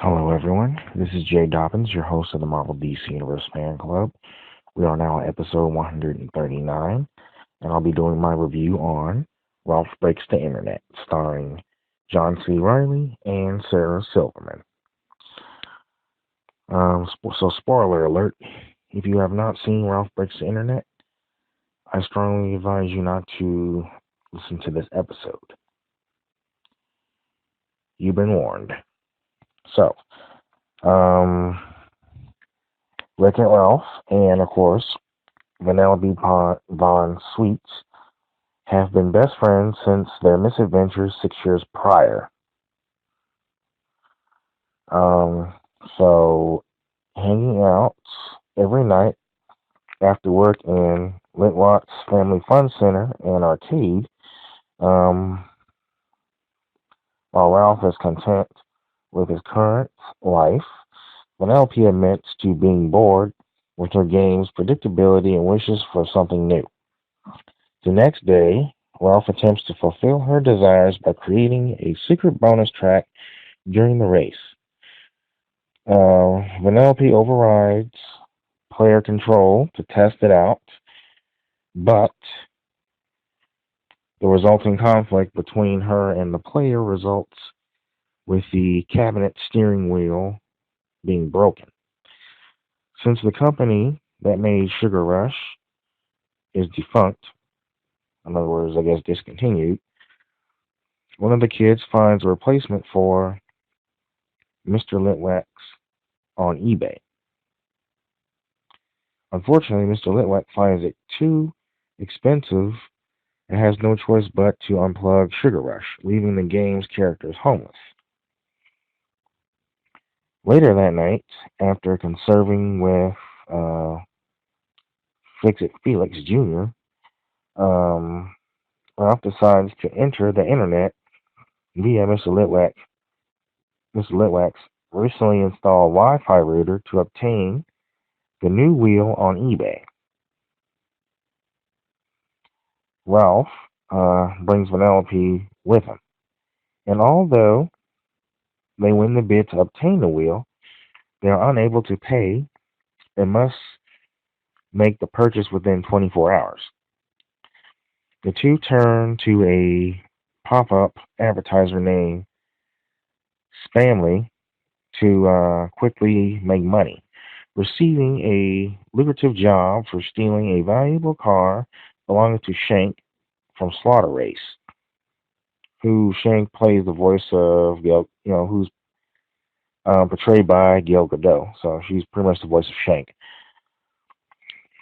Hello, everyone. This is Jay Dobbins, your host of the Marvel DC Universe Fan Club. We are now on episode 139, and I'll be doing my review on Ralph Breaks the Internet, starring John C. Riley and Sarah Silverman. Spoiler alert: if you have not seen Ralph Breaks the Internet, I strongly advise you not to listen to this episode. You've been warned. So, um, Wreck-It Ralph and, of course, Vanellope Von Sweets have been best friends since their misadventures 6 years prior. Um, so, hanging out every night after work in Litwack's Family Fun Center and arcade, um, while Ralph is content with his current life, Vanellope admits to being bored with her game's predictability and wishes for something new. The next day, Ralph attempts to fulfill her desires by creating a secret bonus track during the race. Vanellope overrides player control to test it out, but the resulting conflict between her and the player results with the cabinet steering wheel being broken. Since the company that made Sugar Rush is defunct, in other words, I guess discontinued, one of the kids finds a replacement for Mr. Litwack on eBay. Unfortunately, Mr. Litwack finds it too expensive and has no choice but to unplug Sugar Rush, leaving the game's characters homeless. Later that night, after conversing with uh, Fix-It Felix Jr., um, Ralph decides to enter the internet via Mr. Litwack's recently installed Wi-Fi router to obtain the new wheel on eBay. Ralph brings Vanellope with him, and although they win the bid to obtain the wheel, they are unable to pay and must make the purchase within 24 hours. The two turn to a pop-up advertiser named Spamly to quickly make money, receiving a lucrative job for stealing a valuable car belonging to Shank from Slaughter Race, who Shank plays the voice of, who's portrayed by Gail Godot. So she's pretty much the voice of Shank.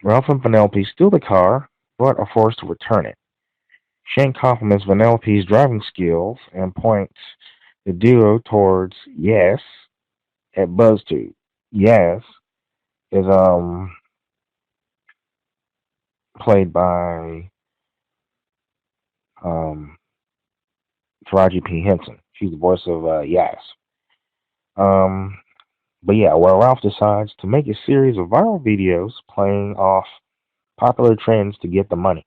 Ralph and Vanellope steal the car, but are forced to return it. Shank compliments Vanellope's driving skills and points the duo towards Yes at BuzzTube. Yes is played by um, Taraji P. Henson. She's the voice of Yes. Um, but yeah, well, Ralph decides to make a series of viral videos playing off popular trends to get the money.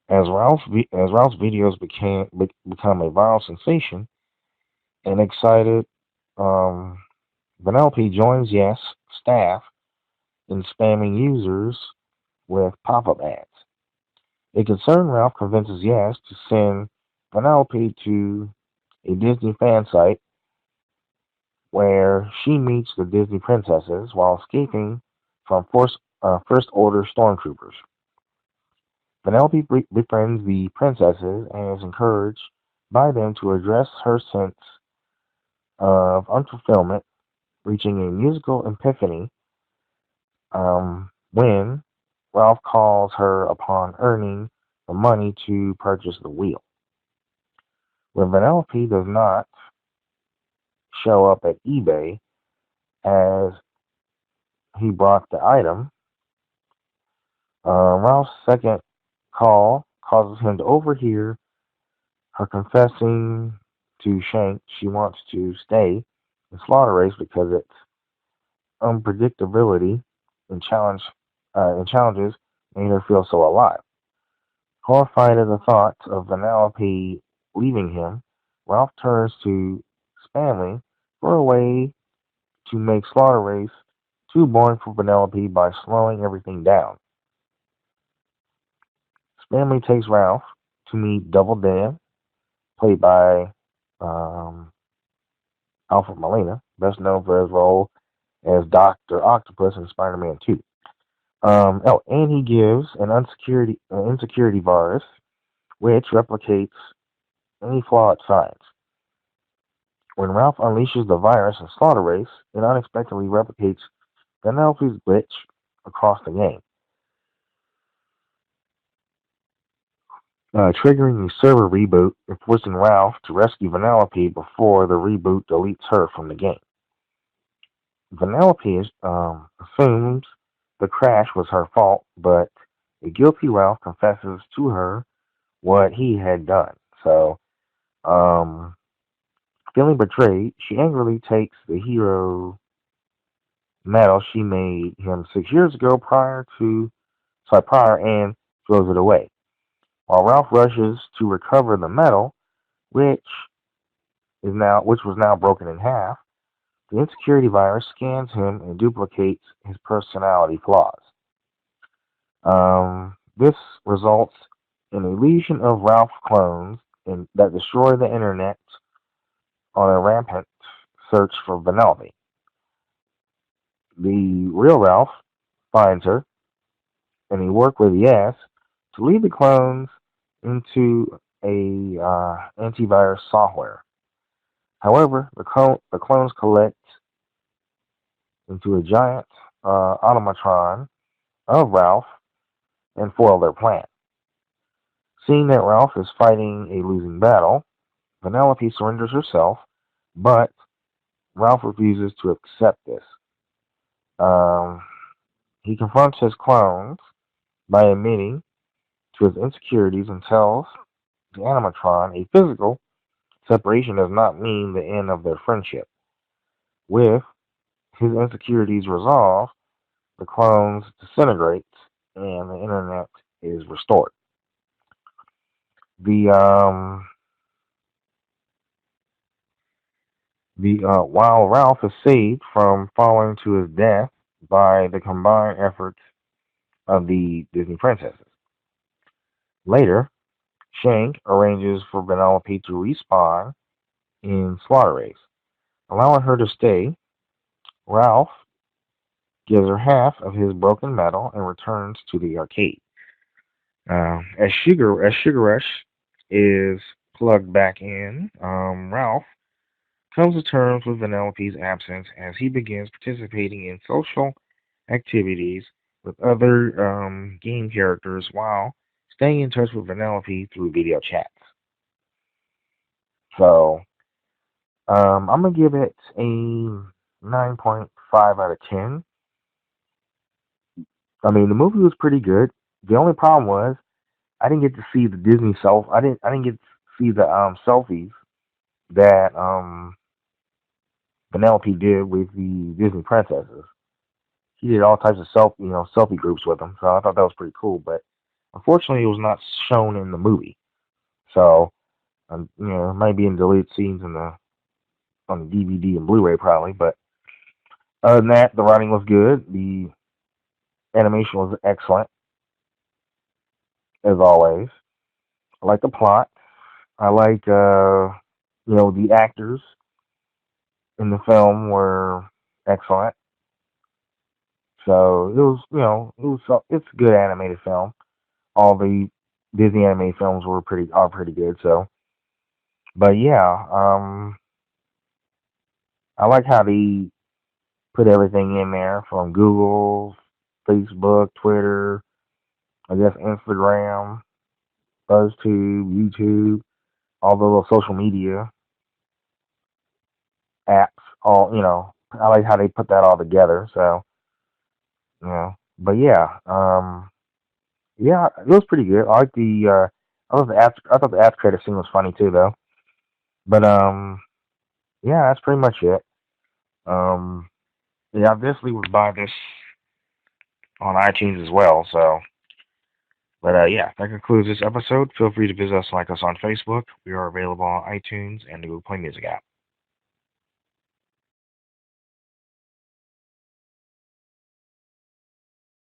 As Ralph's videos become a viral sensation, and excited, um, Vanellope joins Yes staff in spamming users with pop-up ads. A concerned Ralph convinces Yes to send Vanellope to a Disney fan site where she meets the Disney princesses while escaping from First Order stormtroopers. Vanellope befriends the princesses and is encouraged by them to address her sense of unfulfillment, reaching a musical epiphany when Ralph calls her upon earning the money to purchase the wheel. When Vanellope does not show up at eBay as he brought the item, Ralph's second call causes him to overhear her confessing to Shank she wants to stay in Slaughter Race because its unpredictability and challenges made her feel so alive. Horrified at the thought of Vanellope leaving him, Ralph turns to Spamley for a way to make Slaughter Race too boring for Penelope by slowing everything down. His family takes Ralph to meet Double Dan, played by um, Alfred Molina, best known for his role as Dr. Octopus in Spider-Man 2. And he gives an insecurity virus which replicates any flaw it finds. When Ralph unleashes the virus in Slaughter Race, it unexpectedly replicates Penelope's glitch across the game, triggering a server reboot and forcing Ralph to rescue Penelope before the reboot deletes her from the game. Penelope assumes the crash was her fault, but a guilty Ralph confesses to her what he had done. So, feeling betrayed, she angrily takes the hero medal she made him 6 years ago prior and throws it away. While Ralph rushes to recover the medal, which was now broken in half, the insecurity virus scans him and duplicates his personality flaws. This results in a legion of Ralph clones that destroy the internet on a rampant search for Penelope. The real Ralph finds her, and he works with Yes to lead the clones into a antivirus software. However, the clones collect into a giant automatron of Ralph and foil their plan. Seeing that Ralph is fighting a losing battle, Penelope surrenders herself, but Ralph refuses to accept this. He confronts his clones by admitting to his insecurities and tells the animatron a physical separation does not mean the end of their friendship. With his insecurities resolved, the clones disintegrate and the internet is restored. While Ralph is saved from falling to his death by the combined efforts of the Disney princesses. Later, Shank arranges for Penelope to respawn in Slaughter Race. Allowing her to stay, Ralph gives her half of his broken medal and returns to the arcade. As Sugar Rush is plugged back in, Ralph comes to terms with Penelope's absence as he begins participating in social activities with other game characters while staying in touch with Penelope through video chats. So, I'm going to give it a 9.5 out of 10. I mean, the movie was pretty good. The only problem was I didn't get to see the Disney I didn't get to see the selfies that Penelope did with the Disney princesses. She did all types of selfie groups with them. So I thought that was pretty cool. But unfortunately, it was not shown in the movie. So it might be in deleted scenes on the DVD and Blu-ray probably. But other than that, the writing was good. The animation was excellent, as always. I like the plot. I like the actors in the film were excellent. So it's a good animated film. All the Disney animated films are pretty good. So, but yeah, I like how they put everything in there from Google, Facebook, Twitter, I guess Instagram, BuzzTube, YouTube, all the little social media apps. I like how they put that all together. So, but yeah, yeah, it was pretty good. I like I thought the after credit scene was funny too, though. But yeah, that's pretty much it. Yeah, I definitely would buy this on iTunes as well. So, but yeah, that concludes this episode. Feel free to visit us, like us on Facebook. We are available on iTunes and the Google Play Music app.